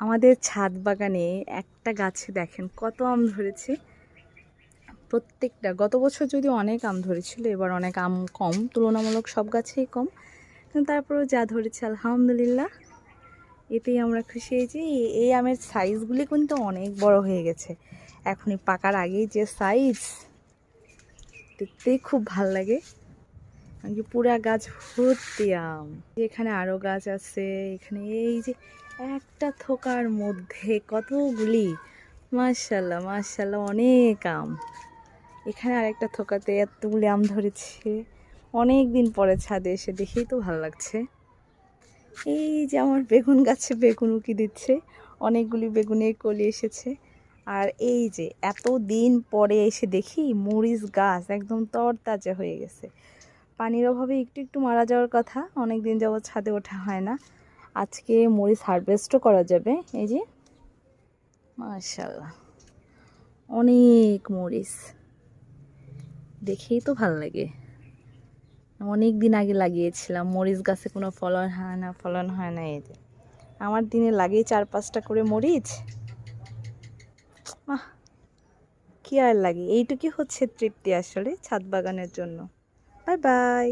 আমাদের ছাদ বাগানে একটা গাছে দেখেন কত আম ধরেছে। প্রত্যেকটা গত বছর যদি অনেক আম ধরেছিল, এবার অনেক আম কম, তুলনামূলক সব গাছেই কম, কিন্তু তারপরেও যা ধরেছে আলহামদুলিল্লাহ, এতেই আমরা খুশি হয়েছি। এই আমের সাইজগুলি কিন্তু অনেক বড় হয়ে গেছে, এখনই পাকার আগেই যে সাইজ, দেখতেই খুব ভাল লাগে। কি পুরা গাছ ভর্তি আম। এখানে আরো গাছ আছে, এখানে এই যে একটা থোকার মধ্যে কতগুলি, মাশাআল্লাহ মাশাআল্লাহ, অনেক আম। এখানে আরেকটা থোকাতে এতগুলি আম ধরেছে। অনেক দিন পরে ছাদে এসে দেখেই তো ভালো লাগছে। এই যে আমার বেগুন গাছে বেগুন উকি দিচ্ছে, অনেকগুলি বেগুনের কলি এসেছে। আর এই যে এত দিন পরে এসে দেখি মরিচ গাছ একদম তরতাজা হয়ে গেছে। পানির অভাবে একটু একটু মারা যাওয়ার কথা, অনেক দিন যাবত ছাদে ওঠা হয় না। আজকে মরিচ হারভেস্টও করা যাবে। এই যে মাশাআল্লাহ, অনেক মরিচ, দেখেই তো ভালো লাগে। অনেক দিন আগে লাগিয়েছিলাম, মরিচ গাছে কোনো ফলন হয় না। এই যে আমার দিনে লাগেই 4-5টা করে মরিচ। কি আর লাগে, এইটুকুই হচ্ছে তৃপ্তি আসলে ছাদ বাগানের জন্য। Bye bye.